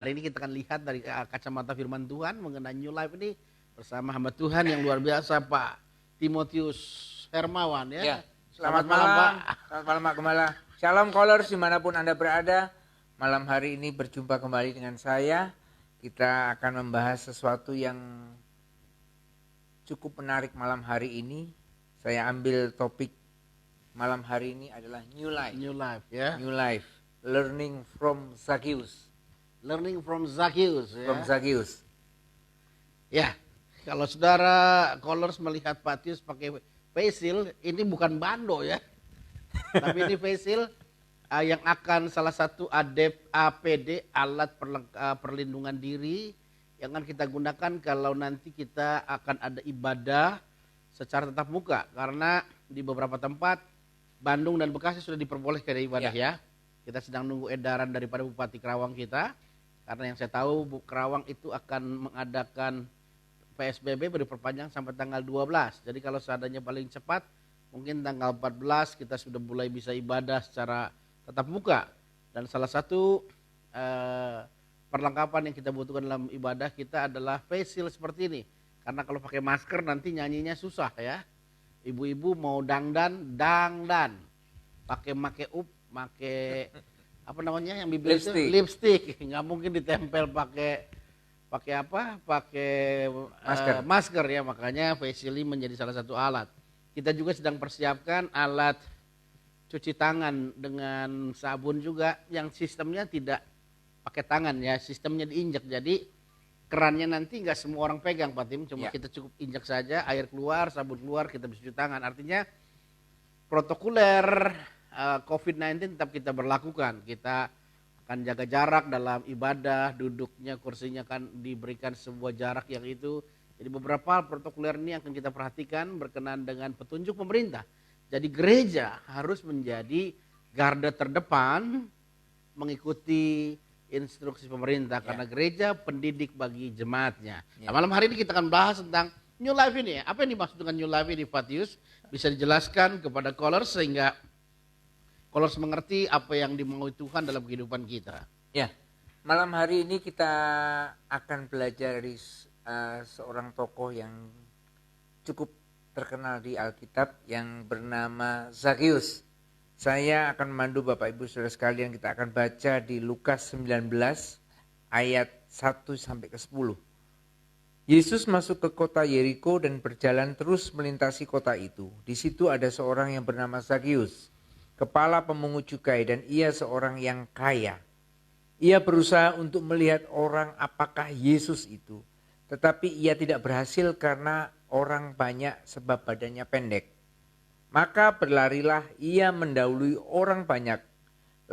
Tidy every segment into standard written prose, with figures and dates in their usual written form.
Hari ini kita akan lihat dari kacamata firman Tuhan mengenai New Life ini bersama hamba Tuhan yang luar biasa, Pak Timotius Hermawan ya. Ya. Selamat malam Pak. Selamat malam Pak Gembala. Shalom Callers dimanapun Anda berada. Malam hari ini berjumpa kembali dengan saya. Kita akan membahas sesuatu yang cukup menarik malam hari ini. Saya ambil topik malam hari ini adalah New Life. New Life ya. New Life. Learning from Zacchaeus. Learning from Zacchaeus ya. From Zacchaeus. Ya, kalau saudara Callers melihat Pak Tius pakai face shield, ini bukan bando ya. Tapi ini face shield yang akan salah satu APD, alat perlindungan diri yang akan kita gunakan kalau nanti kita akan ada ibadah secara tatap muka. Karena di beberapa tempat Bandung dan Bekasi sudah diperbolehkan ibadah ya. Kita sedang nunggu edaran daripada Bupati Kerawang kita. Karena yang saya tahu Kerawang itu akan mengadakan PSBB diperpanjang sampai tanggal 12. Jadi kalau seadanya paling cepat mungkin tanggal 14 kita sudah mulai bisa ibadah secara tatap muka. Dan salah satu perlengkapan yang kita butuhkan dalam ibadah kita adalah face shield seperti ini. Karena kalau pakai masker nanti nyanyinya susah ya. Ibu-ibu mau dangdan, pakai makeup, pakai apa namanya yang bibir itu lipstick, nggak mungkin ditempel pakai masker ya. Makanya face shield menjadi salah satu alat. Kita juga sedang persiapkan alat cuci tangan dengan sabun juga yang sistemnya tidak pakai tangan ya, sistemnya diinjak. Jadi kerannya nanti nggak semua orang pegang Pak Tim, cuma kita cukup injak saja, air keluar, sabun keluar, kita bisa cuci tangan. Artinya protokoler COVID-19 tetap kita berlakukan. Kita akan jaga jarak dalam ibadah, duduknya, kursinya kan diberikan sebuah jarak yang itu. Jadi beberapa protokoler ini akan kita perhatikan berkenan dengan petunjuk pemerintah. Jadi gereja harus menjadi garda terdepan mengikuti instruksi pemerintah karena gereja pendidik bagi jemaatnya. Nah, malam hari ini kita akan bahas tentang New Life ini. Apa yang dimaksud dengan New Life ini, Fatius? Bisa dijelaskan kepada callers sehingga callers mengerti apa yang dimaui Tuhan dalam kehidupan kita. Ya, malam hari ini kita akan belajar dari seorang tokoh yang cukup terkenal di Alkitab yang bernama Zacchaeus. Saya akan memandu Bapak Ibu Saudara sekalian, kita akan baca di Lukas 19 ayat 1 sampai ke 10. Yesus masuk ke kota Yeriko dan berjalan terus melintasi kota itu. Di situ ada seorang yang bernama Zacchaeus, kepala pemungut cukai, dan ia seorang yang kaya. Ia berusaha untuk melihat orang apakah Yesus itu, tetapi ia tidak berhasil karena orang banyak sebab badannya pendek. Maka berlarilah ia mendahului orang banyak,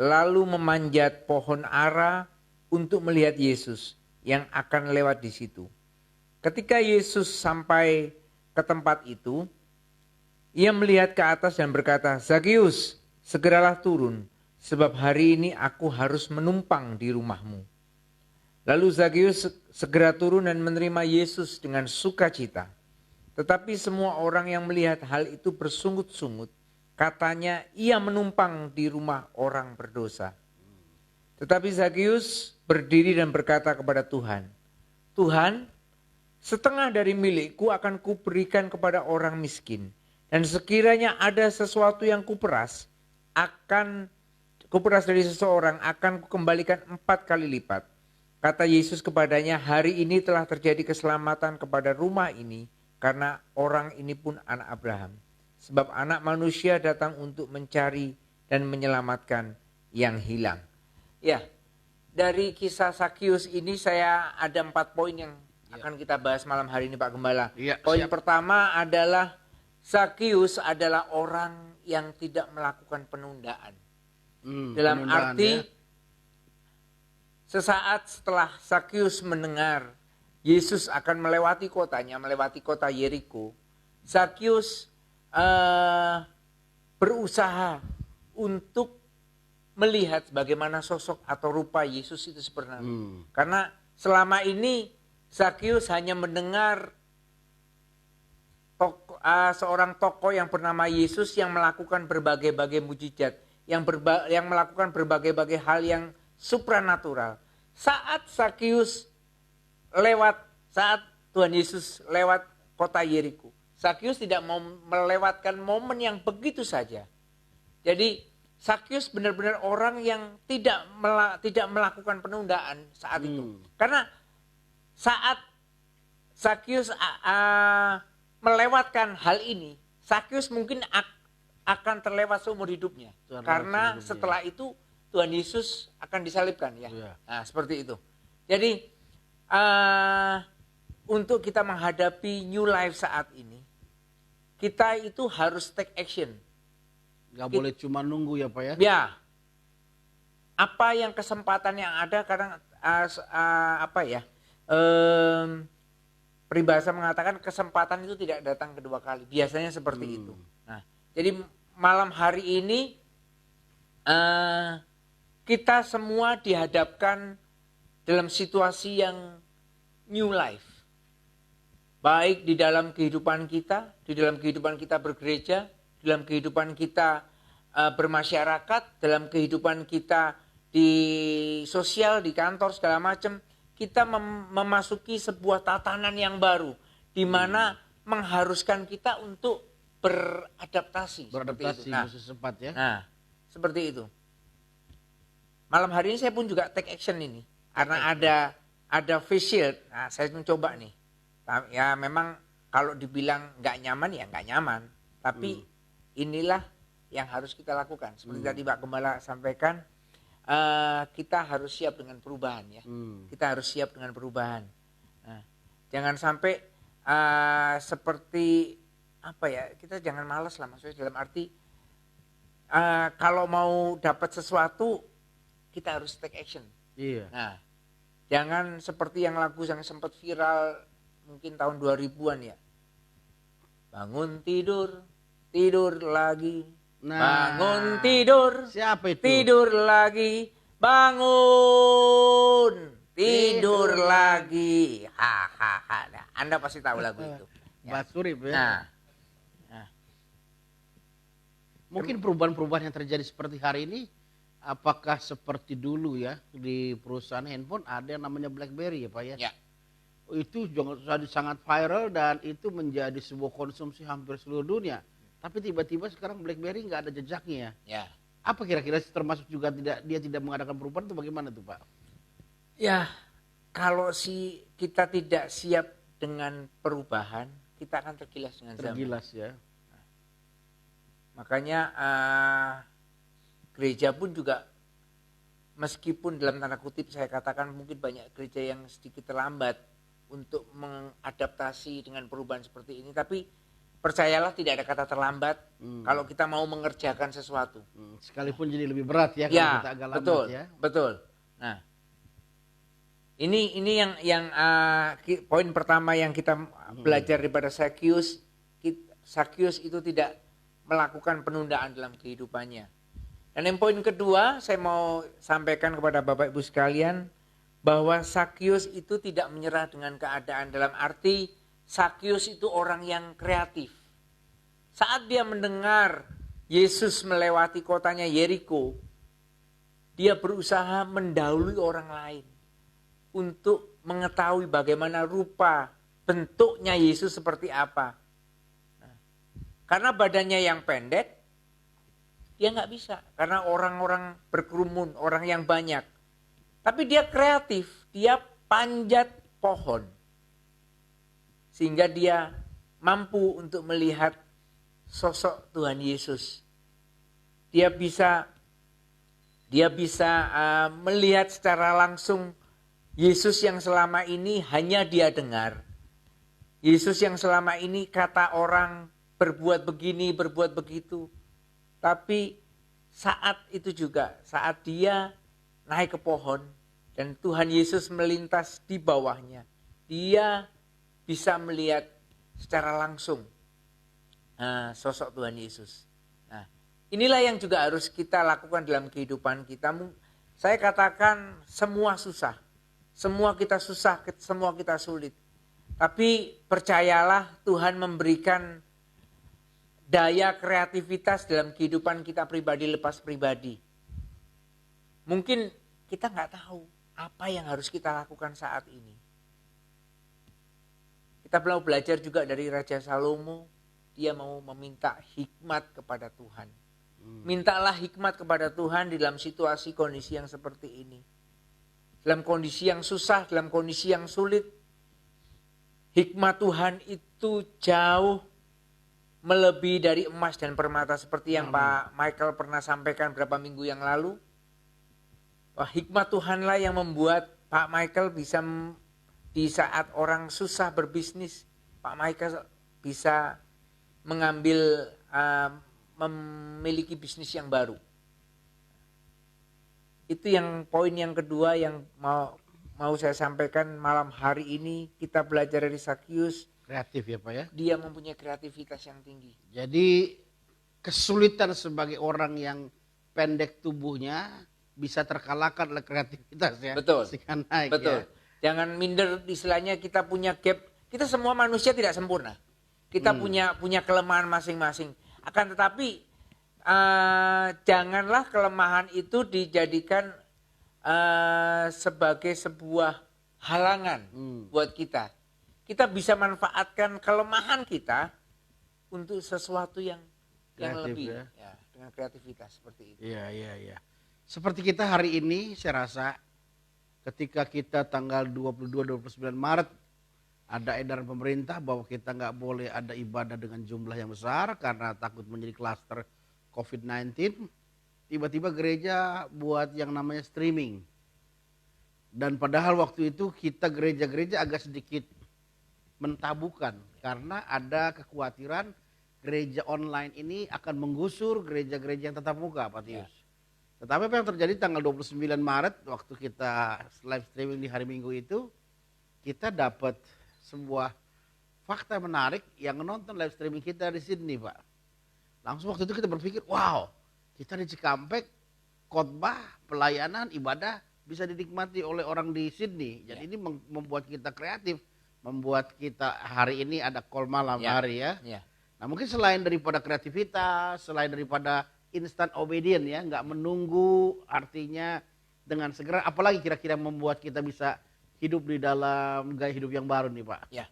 lalu memanjat pohon ara untuk melihat Yesus yang akan lewat di situ. Ketika Yesus sampai ke tempat itu, ia melihat ke atas dan berkata, "Zacchaeus, segeralah turun, sebab hari ini aku harus menumpang di rumahmu." Lalu Zacchaeus segera turun dan menerima Yesus dengan sukacita. Tetapi semua orang yang melihat hal itu bersungut-sungut, katanya ia menumpang di rumah orang berdosa. Tetapi Zacchaeus berdiri dan berkata kepada Tuhan, "Tuhan, setengah dari milikku akan kuberikan kepada orang miskin. Dan sekiranya ada sesuatu yang kuperas dari seseorang, akan kukembalikan 4 kali lipat." Kata Yesus kepadanya, "Hari ini telah terjadi keselamatan kepada rumah ini, karena orang ini pun anak Abraham. Sebab anak manusia datang untuk mencari dan menyelamatkan yang hilang." Ya, dari kisah Zacchaeus ini saya ada 4 poin yang akan kita bahas malam hari ini Pak Gembala. Poin pertama adalah Zacchaeus adalah orang yang tidak melakukan penundaan. Dalam arti sesaat setelah Zacchaeus mendengar Yesus akan melewati kotanya, melewati kota Yeriko, Zacchaeus berusaha untuk melihat bagaimana sosok atau rupa Yesus itu sebenarnya. Karena selama ini Zacchaeus hanya mendengar seorang tokoh yang bernama Yesus yang melakukan berbagai-bagai mujizat, yang melakukan berbagai-bagai hal yang supranatural. saat Sakyus saat Tuhan Yesus lewat kota Yeriko, Sakyus tidak mau melewatkan momen yang begitu saja. Jadi Sakyus benar-benar orang yang tidak melakukan penundaan saat itu. Karena saat Sakyus melewatkan hal ini, Sakyus mungkin akan terlewat seumur hidupnya. Karena setelah itu Tuhan Yesus akan disalibkan ya. Nah, seperti itu. Jadi untuk kita menghadapi new life saat ini, kita itu harus take action. Gak boleh cuma nunggu ya Pak ya? Ya. Apa yang kesempatan yang ada kadang peribahasa mengatakan kesempatan itu tidak datang kedua kali. Biasanya seperti itu. Nah, jadi malam hari ini kita semua dihadapkan dalam situasi yang new life. Baik di dalam kehidupan kita, di dalam kehidupan kita bergereja, dalam kehidupan kita bermasyarakat, dalam kehidupan kita di sosial, di kantor, segala macam. Kita memasuki sebuah tatanan yang baru, di mana mengharuskan kita untuk beradaptasi. Beradaptasi, sepat ya. Nah, seperti itu. Malam hari ini saya pun juga take action ini, karena ada face shield. Nah, saya mencoba nih. Ya memang kalau dibilang nggak nyaman ya nggak nyaman, tapi inilah yang harus kita lakukan. Seperti tadi Pak Gembala sampaikan, kita harus siap dengan perubahan ya. Kita harus siap dengan perubahan. Nah, jangan sampai seperti apa ya, kita jangan malas lah, maksudnya dalam arti kalau mau dapat sesuatu kita harus take action. Iya. Nah, jangan seperti yang lagu yang sempat viral mungkin tahun 2000-an ya. Bangun tidur, tidur lagi. Nah, bangun tidur, siapa itu? Tidur lagi, bangun, tidur lagi. Hahaha. Nah, Anda pasti tahu lagu itu. Ya. Surip ya. Nah. Mungkin perubahan-perubahan yang terjadi seperti hari ini, apakah seperti dulu ya di perusahaan handphone ada yang namanya BlackBerry ya Pak ya? Ya. Itu sangat viral dan itu menjadi sebuah konsumsi hampir seluruh dunia. Tapi tiba-tiba sekarang BlackBerry nggak ada jejaknya ya. Apa kira-kira termasuk juga dia tidak mengadakan perubahan itu bagaimana tuh Pak? Ya, kalau kita tidak siap dengan perubahan, kita akan tergilas dengan zaman. Tergilas ya. Makanya gereja pun juga, meskipun dalam tanda kutip saya katakan mungkin banyak gereja yang sedikit terlambat untuk mengadaptasi dengan perubahan seperti ini, tapi percayalah tidak ada kata terlambat kalau kita mau mengerjakan sesuatu. Sekalipun jadi lebih berat ya, ya kalau kita agak lambat ya. Betul. Nah, ini yang poin pertama yang kita belajar daripada Sakyus. Sakyus itu tidak melakukan penundaan dalam kehidupannya. Dan yang poin kedua saya mau sampaikan kepada Bapak Ibu sekalian, bahwa Sakyus itu tidak menyerah dengan keadaan, dalam arti Sakyus itu orang yang kreatif. Saat dia mendengar Yesus melewati kotanya Yeriko, dia berusaha mendahului orang lain untuk mengetahui bagaimana rupa bentuknya Yesus seperti apa. Karena badannya yang pendek, dia nggak bisa. Karena orang-orang berkerumun, orang yang banyak. Tapi dia kreatif, dia panjat pohon. Sehingga dia mampu untuk melihat sosok Tuhan Yesus. Dia bisa melihat secara langsung Yesus yang selama ini hanya dia dengar. Yesus yang selama ini kata orang berbuat begini, berbuat begitu. Tapi saat itu juga, saat dia naik ke pohon dan Tuhan Yesus melintas di bawahnya, dia bisa melihat secara langsung sosok Tuhan Yesus. Nah, inilah yang juga harus kita lakukan dalam kehidupan kita. Saya katakan semua susah, semua kita susah, semua kita sulit. Tapi percayalah, Tuhan memberikan daya kreativitas dalam kehidupan kita pribadi lepas pribadi. Mungkin kita nggak tahu apa yang harus kita lakukan saat ini. Kita mau belajar juga dari Raja Salomo, dia mau meminta hikmat kepada Tuhan. Mintalah hikmat kepada Tuhan di dalam situasi kondisi yang seperti ini. Dalam kondisi yang susah, dalam kondisi yang sulit, hikmat Tuhan itu jauh melebihi dari emas dan permata seperti yang Pak Michael pernah sampaikan beberapa minggu yang lalu. Wah, hikmat Tuhanlah yang membuat Pak Michael bisa di saat orang susah berbisnis, Pak Michael bisa mengambil memiliki bisnis yang baru. Itu yang poin yang kedua yang mau saya sampaikan malam hari ini. Kita belajar dari Zakius. Kreatif ya Pak ya. Dia mempunyai kreativitas yang tinggi. Jadi kesulitan sebagai orang yang pendek tubuhnya bisa terkalahkan oleh kreativitas ya. Betul. Sehingga naik Betul. ya. Jangan minder, istilahnya kita punya gap. Kita semua manusia tidak sempurna. Kita punya kelemahan masing-masing. Akan tetapi janganlah kelemahan itu dijadikan sebagai sebuah halangan buat kita. Kita bisa manfaatkan kelemahan kita untuk sesuatu yang Kreatif, lebih ya. Ya, dengan kreativitas seperti itu. Iya. Seperti kita hari ini saya rasa ketika kita tanggal 22-29 Maret ada edaran pemerintah bahwa kita nggak boleh ada ibadah dengan jumlah yang besar karena takut menjadi klaster COVID-19. Tiba-tiba gereja buat yang namanya streaming. Dan padahal waktu itu kita gereja-gereja agak sedikit mentabukan karena ada kekhawatiran gereja online ini akan menggusur gereja-gereja yang tatap muka, Pak Tius. Tetapi apa yang terjadi tanggal 29 Maret waktu kita live streaming di hari Minggu itu, kita dapat sebuah fakta menarik yang nonton live streaming kita di Sydney, Pak. Langsung waktu itu kita berpikir, wow, kita di Cikampek, khotbah, pelayanan, ibadah bisa dinikmati oleh orang di Sydney. Jadi ini membuat kita kreatif, membuat kita hari ini ada call malam hari ya. Nah mungkin selain daripada kreativitas, selain daripada instant obedient ya, nggak menunggu, artinya dengan segera, apalagi kira-kira membuat kita bisa hidup di dalam gaya hidup yang baru nih Pak. Ya,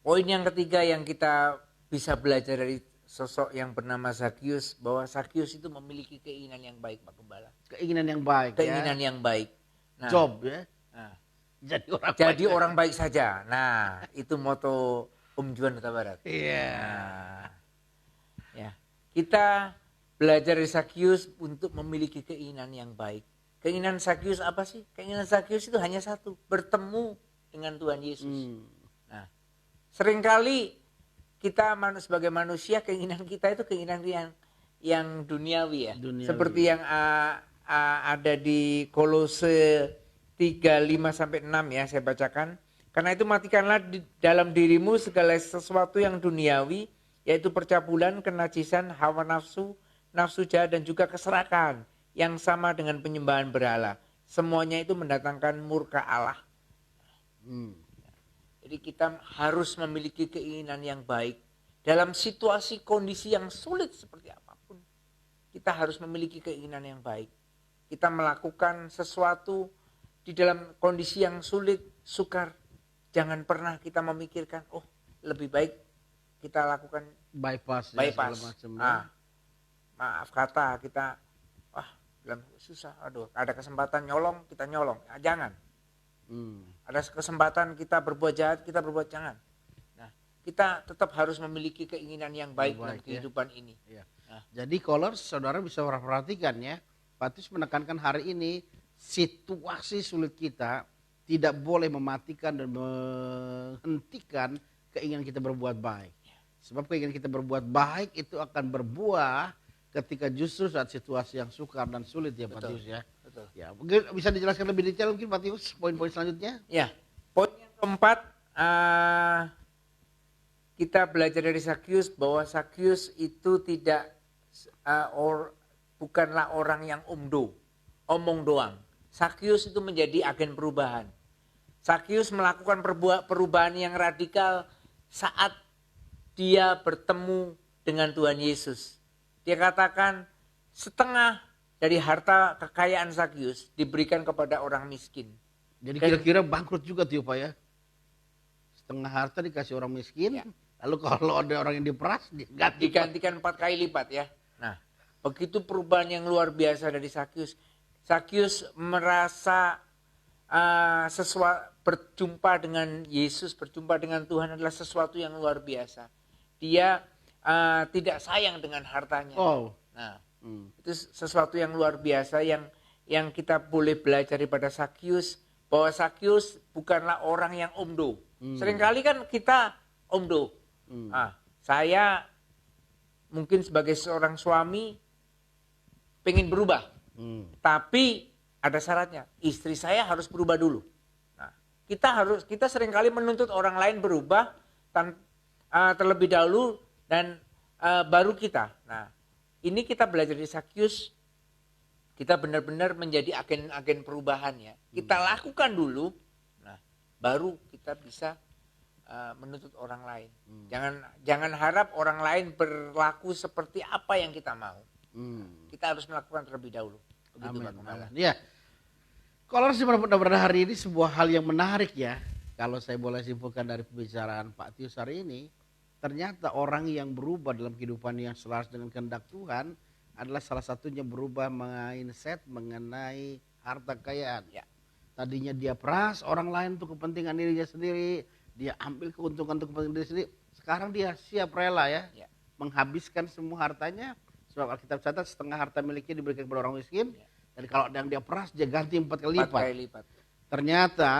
poin yang ketiga yang kita bisa belajar dari sosok yang bernama Zakius, bahwa Zakius itu memiliki keinginan yang baik, Pak Gembala. Keinginan yang baik. Keinginan yang baik. Nah, job ya. Nah, jadi orang baik saja. Nah, itu moto Juan Huta Barat. Iya. Nah, ya, kita belajar dari Zakius untuk memiliki keinginan yang baik. Keinginan Zakius apa sih? Keinginan Zakius itu hanya satu, bertemu dengan Tuhan Yesus. Nah, seringkali kita sebagai manusia, keinginan kita itu keinginan yang duniawi ya. Seperti yang ada di Kolose 3:5-6 ya, saya bacakan. Karena itu matikanlah di dalam dirimu segala sesuatu yang duniawi, yaitu percabulan, kenajisan, hawa nafsu, nafsu jahat dan juga keserakahan yang sama dengan penyembahan berhala. Semuanya itu mendatangkan murka Allah. Jadi kita harus memiliki keinginan yang baik. Dalam situasi kondisi yang sulit seperti apapun, kita harus memiliki keinginan yang baik. Kita melakukan sesuatu di dalam kondisi yang sulit, sukar. Jangan pernah kita memikirkan, oh lebih baik kita lakukan bypass. Maaf kata kita, dalam susah, ada kesempatan nyolong, kita nyolong. Jangan. Ada kesempatan kita berbuat jahat, kita berbuat jangan. Nah, kita tetap harus memiliki keinginan yang baik dalam kehidupan ini. Ya. Nah. Jadi callers, saudara bisa perhatikan ya, Patus menekankan hari ini situasi sulit kita tidak boleh mematikan dan menghentikan keinginan kita berbuat baik. Sebab keinginan kita berbuat baik itu akan berbuah ketika justru saat situasi yang sukar dan sulit ya Pak Tius ya. Betul. Ya, mungkin bisa dijelaskan lebih detail mungkin Pak Tius poin-poin selanjutnya? Ya, poin yang keempat kita belajar dari Zakius bahwa Zakius itu bukanlah orang yang omong doang. Zakius itu menjadi agen perubahan. Zakius melakukan perubahan yang radikal saat dia bertemu dengan Tuhan Yesus. Dia katakan setengah dari harta kekayaan Zakius diberikan kepada orang miskin. Jadi Dan- kira-kira bangkrut juga tuh Pak ya. Setengah harta dikasih orang miskin, Ya. lalu kalau ada orang yang diperas diganti. digantikan 4 kali lipat ya. Nah, begitu perubahan yang luar biasa dari Sakyus. Sakyus merasa berjumpa dengan Yesus, berjumpa dengan Tuhan adalah sesuatu yang luar biasa. Dia tidak sayang dengan hartanya. Oh. Nah, Hmm. itu sesuatu yang luar biasa yang kita boleh belajar daripada Sakyus, bahwa Sakyus bukanlah orang yang omdo. Seringkali kan kita omdo. Saya mungkin sebagai seorang suami pengen berubah, tapi ada syaratnya. Istri saya harus berubah dulu. Nah, kita seringkali menuntut orang lain berubah terlebih dahulu dan baru kita. Nah, ini kita belajar di Sakyus. Kita benar-benar menjadi agen-agen perubahan ya. Kita lakukan dulu, nah baru kita bisa menuntut orang lain. Jangan harap orang lain berlaku seperti apa yang kita mau. Kita harus melakukan terlebih dahulu. Begitu Pak Gembala. Ya. Kalau benar-benar hari ini sebuah hal yang menarik ya. Kalau saya boleh simpulkan dari pembicaraan Pak Tius hari ini, ternyata orang yang berubah dalam kehidupan yang selaras dengan kehendak Tuhan adalah salah satunya berubah mindset mengenai harta kekayaan. Ya. Tadinya dia peras orang lain untuk kepentingan dirinya sendiri, dia ambil keuntungan untuk kepentingan diri sendiri. Sekarang dia siap rela ya, menghabiskan semua hartanya. Sebab Alkitab catat setengah harta miliknya diberikan kepada orang miskin. Dan kalau yang dia peras dia ganti 4 kali lipat. Ternyata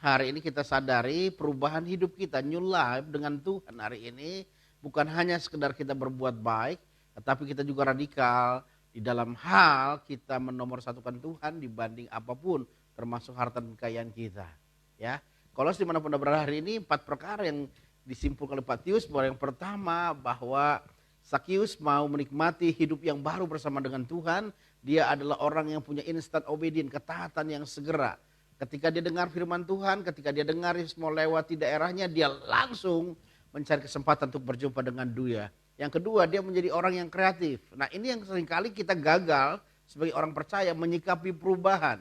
hari ini kita sadari perubahan hidup kita, new life dengan Tuhan hari ini bukan hanya sekedar kita berbuat baik, tetapi kita juga radikal di dalam hal kita menomorsatukan Tuhan dibanding apapun, termasuk harta dan kekayaan kita. Ya, kalau dimanapun berada hari ini 4 perkara yang disimpulkan oleh Pak Tius. Bahwa yang pertama bahwa Sakyus mau menikmati hidup yang baru bersama dengan Tuhan. Dia adalah orang yang punya instant obedience, ketaatan yang segera. Ketika dia dengar firman Tuhan, ketika dia dengar mau lewati daerahnya, dia langsung mencari kesempatan untuk berjumpa dengan Dia. Yang kedua, dia menjadi orang yang kreatif. Nah, ini yang seringkali kita gagal sebagai orang percaya menyikapi perubahan.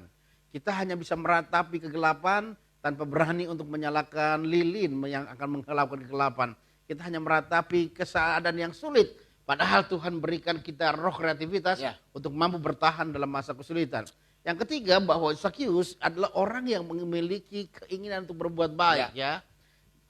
Kita hanya bisa meratapi kegelapan tanpa berani untuk menyalakan lilin yang akan menggelapkan kegelapan. Kita hanya meratapi keadaan yang sulit. Padahal Tuhan berikan kita roh kreativitas untuk mampu bertahan dalam masa kesulitan. Yang ketiga, bahwa Sakyus adalah orang yang memiliki keinginan untuk berbuat baik ya.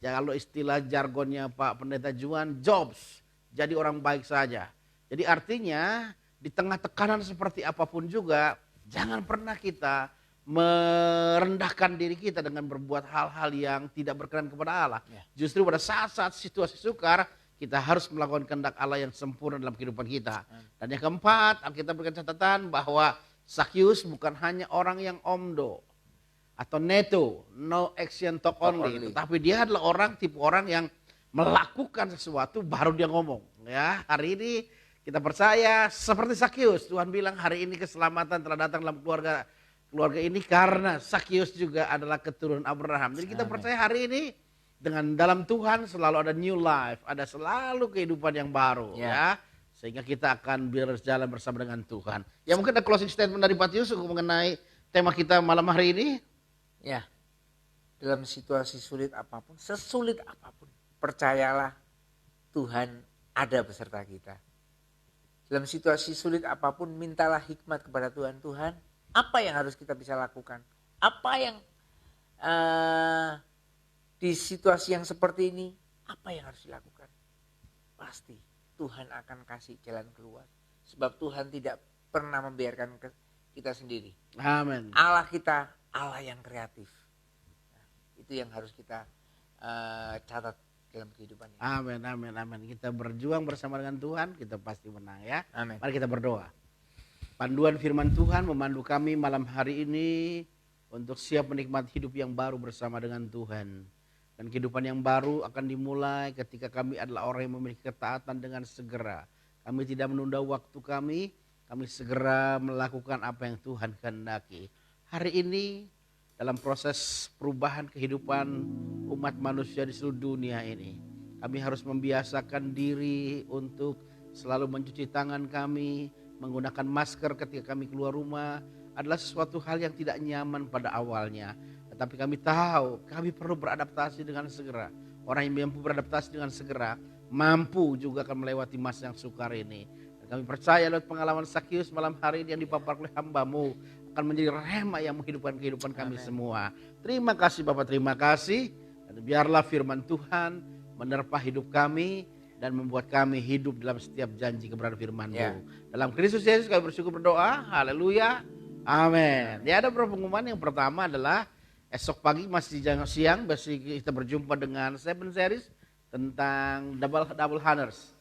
Kalau istilah jargonnya Pak Pendeta Juan, jobs. Jadi orang baik saja. Jadi artinya di tengah tekanan seperti apapun juga, jangan pernah kita merendahkan diri kita dengan berbuat hal-hal yang tidak berkenan kepada Allah. Justru pada saat-saat situasi sukar, kita harus melakukan kehendak Allah yang sempurna dalam kehidupan kita. Dan yang keempat, Alkitab berikan catatan bahwa Sakyus bukan hanya orang yang omdo atau neto, no action talk only. Tetapi dia adalah tipe orang yang melakukan sesuatu baru dia ngomong. Ya, hari ini kita percaya seperti Sakyus. Tuhan bilang hari ini keselamatan telah datang dalam keluarga ini karena Sakyus juga adalah keturunan Abraham. Jadi kita percaya hari ini dengan dalam Tuhan selalu ada new life, ada selalu kehidupan yang baru ya. Sehingga kita akan berjalan bersama dengan Tuhan. Ya, mungkin ada closing statement dari Pak Tius mengenai tema kita malam hari ini. Ya, dalam situasi sulit apapun, sesulit apapun, percayalah Tuhan ada beserta kita. Dalam situasi sulit apapun, mintalah hikmat kepada Tuhan. Tuhan, apa yang harus kita bisa lakukan? Apa yang di situasi yang seperti ini, apa yang harus dilakukan? Pasti Tuhan akan kasih jalan keluar. Sebab Tuhan tidak pernah membiarkan kita sendiri. Amin. Allah kita, Allah yang kreatif. Nah, itu yang harus kita catat dalam kehidupan ini. Amin, amin, amin. Kita berjuang bersama dengan Tuhan, kita pasti menang ya. Amin. Mari kita berdoa. Panduan firman Tuhan memandu kami malam hari ini untuk siap menikmati hidup yang baru bersama dengan Tuhan. Dan kehidupan yang baru akan dimulai ketika kami adalah orang yang memiliki ketaatan dengan segera. Kami tidak menunda waktu kami segera melakukan apa yang Tuhan kehendaki. Hari ini dalam proses perubahan kehidupan umat manusia di seluruh dunia ini, kami harus membiasakan diri untuk selalu mencuci tangan kami, menggunakan masker ketika kami keluar rumah adalah sesuatu hal yang tidak nyaman pada awalnya. Tetapi kami tahu kami perlu beradaptasi dengan segera. Orang yang mampu beradaptasi dengan segera mampu juga akan melewati masa yang sukar ini. Dan kami percaya lewat pengalaman Zakius malam hari ini yang dipaparkan oleh hamba-Mu akan menjadi rema yang menghidupkan kehidupan kami semua. Terima kasih Bapak, terima kasih. Dan biarlah firman Tuhan menerpa hidup kami dan membuat kami hidup dalam setiap janji kebenaran firman-Mu. Dalam Kristus Yesus kami bersyukur berdoa. Haleluya. Amin. Ya, ada beberapa pengumuman. Yang pertama adalah esok pagi masih siang kita berjumpa dengan 7 series tentang double honors.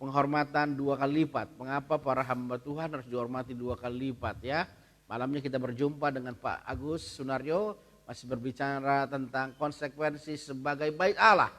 Penghormatan 2 kali lipat. Mengapa para hamba Tuhan harus dihormati 2 kali lipat ya. Malamnya kita berjumpa dengan Pak Agus Sunaryo masih berbicara tentang konsekuensi sebagai bait Allah.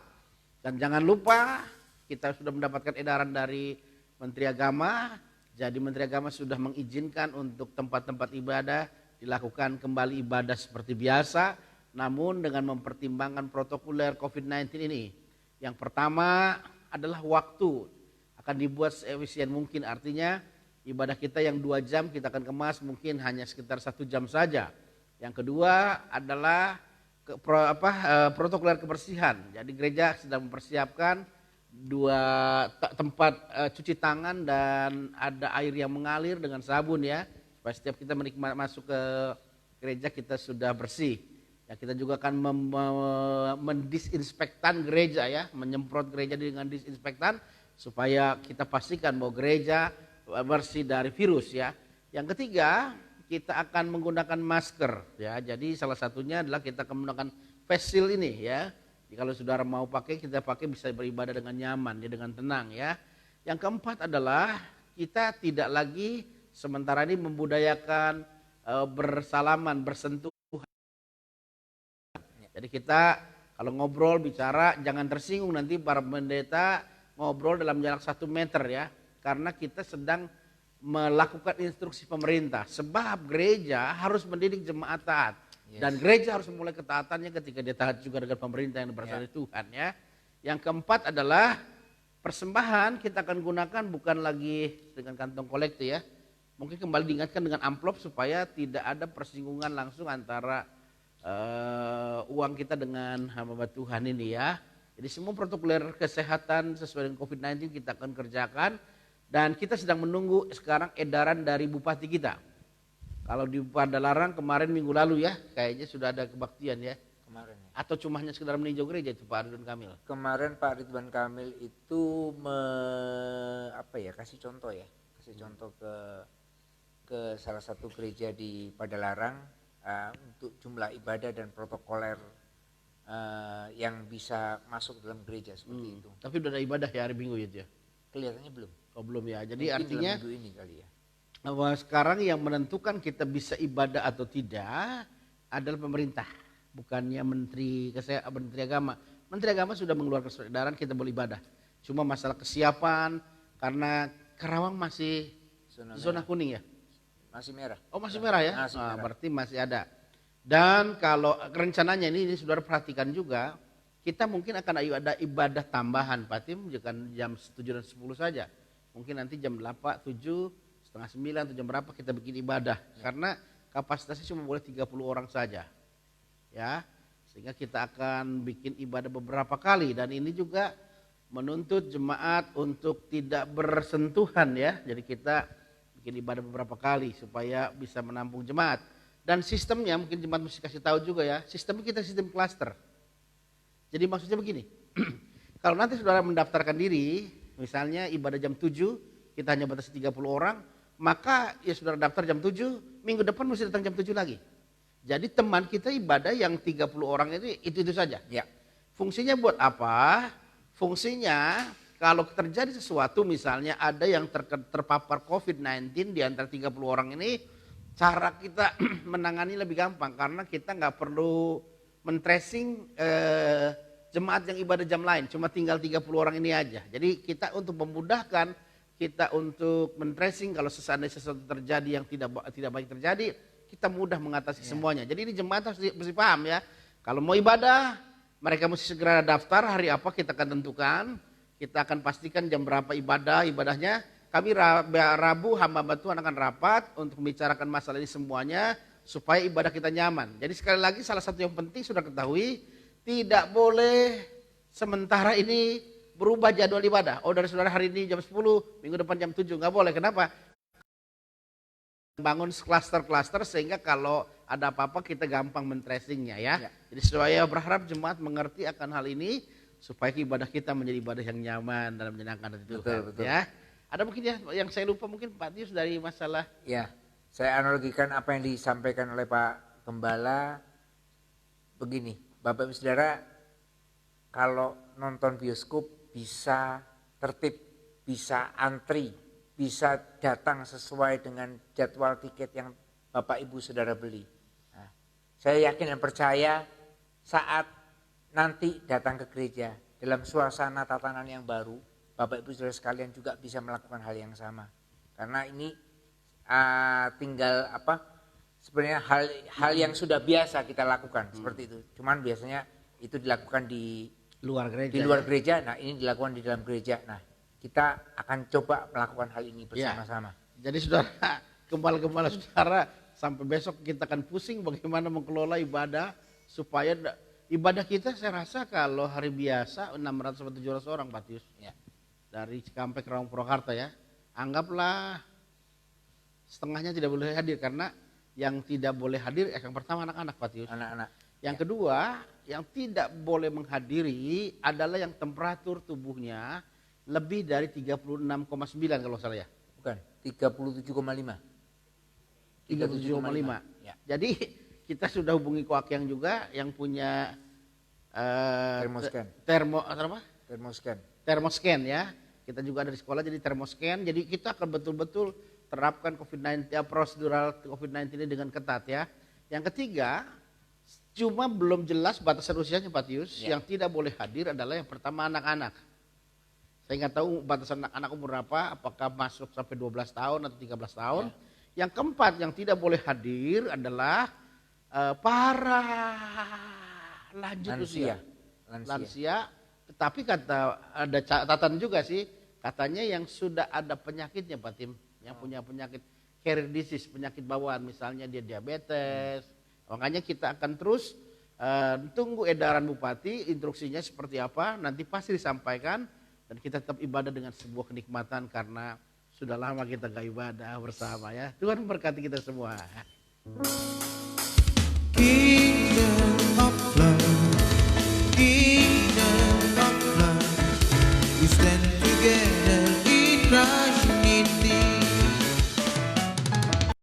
Dan jangan lupa kita sudah mendapatkan edaran dari Menteri Agama. Jadi Menteri Agama sudah mengizinkan untuk tempat-tempat ibadah dilakukan kembali ibadah seperti biasa. Namun dengan mempertimbangkan protokoler COVID-19 ini. Yang pertama adalah waktu akan dibuat seefisien mungkin. Artinya ibadah kita yang 2 jam kita akan kemas mungkin hanya sekitar 1 jam saja. Yang kedua adalah protokoler kebersihan. Jadi gereja sedang mempersiapkan 2 tempat cuci tangan dan ada air yang mengalir dengan sabun ya. Supaya setiap kita masuk ke gereja kita sudah bersih. Ya, kita juga akan mendisinspektan gereja ya, menyemprot gereja dengan disinspektan supaya kita pastikan bahwa gereja bersih dari virus ya. Yang ketiga, kita akan menggunakan masker ya. Jadi salah satunya adalah kita akan menggunakan face shield ini ya. Jadi kalau saudara mau pakai, kita pakai bisa beribadah dengan nyaman ya, dengan tenang ya. Yang keempat adalah kita tidak lagi sementara ini membudayakan bersalaman, bersentuhan. Jadi kita kalau ngobrol bicara jangan tersinggung nanti para pendeta ngobrol dalam jarak 1 meter ya. Karena kita sedang melakukan instruksi pemerintah. Sebab gereja harus mendidik jemaat taat. Dan gereja harus memulai ketaatannya ketika dia taat juga dengan pemerintah yang berasal dari Tuhan ya. Yang keempat adalah persembahan kita akan gunakan bukan lagi dengan kantong kolektif ya. Mungkin kembali diingatkan dengan amplop supaya tidak ada persinggungan langsung antara uang kita dengan hamba Tuhan ini ya. Jadi semua protokoler kesehatan sesuai dengan COVID-19 kita akan kerjakan. Dan kita sedang menunggu sekarang edaran dari bupati kita. Kalau di Padalarang kemarin minggu lalu ya, kayaknya sudah ada kebaktian ya. Kemarin ya. Atau cuma hanya sekedar meninjau gereja itu Pak Ridwan Kamil. Kemarin Pak Ridwan Kamil itu kasih contoh ya. Kasih contoh ke salah satu gereja di Padalarang untuk jumlah ibadah dan protokoler yang bisa masuk dalam gereja seperti itu. Tapi udah ada ibadah ya hari Minggu itu ya? Kelihatannya belum. Oh belum ya. Jadi mungkin artinya dalam minggu ini kali ya. Bahwa sekarang yang menentukan kita bisa ibadah atau tidak adalah pemerintah, bukannya Menteri Agama. Menteri Agama sudah mengeluarkan surat edaran kita boleh ibadah. Cuma masalah kesiapan karena Karawang masih zona kuning ya. Masih merah. Oh masih merah ya. Masih merah. Berarti masih ada. Dan kalau rencananya ini saudara perhatikan juga, kita mungkin akan ada ibadah tambahan Pak Tim, bukan jam 7 dan 10 saja. Mungkin nanti jam 8, 7, setengah 9 atau jam berapa kita bikin ibadah. Karena kapasitasnya cuma boleh 30 orang saja. Ya, sehingga kita akan bikin ibadah beberapa kali. Dan ini juga menuntut jemaat untuk tidak bersentuhan ya. Jadi kita bikin ibadah beberapa kali supaya bisa menampung jemaat. Dan sistemnya mungkin jemaat mesti kasih tahu juga ya. Sistemnya kita sistem klaster. Jadi maksudnya begini. Kalau nanti saudara mendaftarkan diri, misalnya ibadah jam 7, kita hanya batasi 30 orang, maka ya saudara daftar jam 7, minggu depan mesti datang jam 7 lagi. Jadi teman kita ibadah yang 30 orang itu saja. Ya. Fungsinya buat apa? Fungsinya kalau terjadi sesuatu misalnya ada yang terpapar COVID-19 di antara 30 orang ini, cara kita menangani lebih gampang karena kita nggak perlu men-tracing jemaat yang ibadah jam lain, cuma tinggal 30 orang ini aja. Jadi kita untuk memudahkan, kita untuk men-tracing kalau sesuatu terjadi yang tidak baik terjadi, kita mudah mengatasi semuanya. Jadi ini jemaat harus mesti paham ya. Kalau mau ibadah, mereka mesti segera daftar hari apa kita akan tentukan. Kita akan pastikan jam berapa ibadahnya. Kami Rabu hamba Tuhan akan rapat untuk membicarakan masalah ini semuanya. supaya ibadah kita nyaman. Jadi sekali lagi salah satu yang penting sudah ketahui, tidak boleh sementara ini berubah jadwal ibadah. Oh dari saudara hari ini jam 10, minggu depan jam 7, nggak boleh. Kenapa? Bangun klaster-klaster sehingga kalau ada apa-apa kita gampang men-tracingnya ya. Jadi saya berharap jemaat mengerti akan hal ini supaya ibadah kita menjadi ibadah yang nyaman dan menyenangkan hati Tuhan. Betul. Ya. Ada mungkin ya yang saya lupa mungkin Pak Tius dari masalah. Ya, saya analogikan apa yang disampaikan oleh Pak Gembala begini, Bapak Ibu Saudara, kalau nonton bioskop bisa tertib, bisa antri, bisa datang sesuai dengan jadwal tiket yang Bapak Ibu Saudara beli. Nah, saya yakin dan percaya saat nanti datang ke gereja dalam suasana tatanan yang baru, Bapak Ibu Saudara sekalian juga bisa melakukan hal yang sama. Karena ini tinggal sebenarnya hal yang sudah biasa kita lakukan seperti itu. Cuman biasanya itu dilakukan di luar gereja. Di luar gereja. Nah, ini dilakukan di dalam gereja. Nah, kita akan coba melakukan hal ini bersama-sama. Ya. Jadi saudara, gembala-gembala saudara, sampai besok kita akan pusing bagaimana mengelola ibadah supaya ibadah kita saya rasa kalau hari biasa 600 sampai 700 orang Pak Tius. Ya. Dari Cikampek ke Rawang Purwakarta ya. Anggaplah setengahnya tidak boleh hadir karena yang tidak boleh hadir yang pertama anak-anak Pak Tius. Anak-anak. Yang kedua, yang tidak boleh menghadiri adalah yang temperatur tubuhnya lebih dari 36,9 kalau salah ya. Bukan, 37,5. 37,5. Ya. Jadi kita sudah hubungi Koakyang juga yang punya termoscan ya. Kita juga ada di sekolah jadi termoscan. Jadi kita akan betul-betul terapkan COVID-19 prosedural COVID-19 ini dengan ketat ya. Yang ketiga, cuma belum jelas batasan usianya Pak Tius. Ya. Yang tidak boleh hadir adalah yang pertama anak-anak. Saya nggak tahu batasan anak umur berapa, apakah masuk sampai 12 tahun atau 13 tahun. Ya. Yang keempat yang tidak boleh hadir adalah para lanjut usia. Lansia. Tetapi ada catatan juga sih, katanya yang sudah ada penyakitnya Pak Tim, yang punya penyakit carrier disease, penyakit bawaan, misalnya dia diabetes. Makanya kita akan terus tunggu edaran Bupati, instruksinya seperti apa, nanti pasti disampaikan. Dan kita tetap ibadah dengan sebuah kenikmatan karena sudah lama kita gak ibadah bersama ya. Tuhan memberkati kita semua.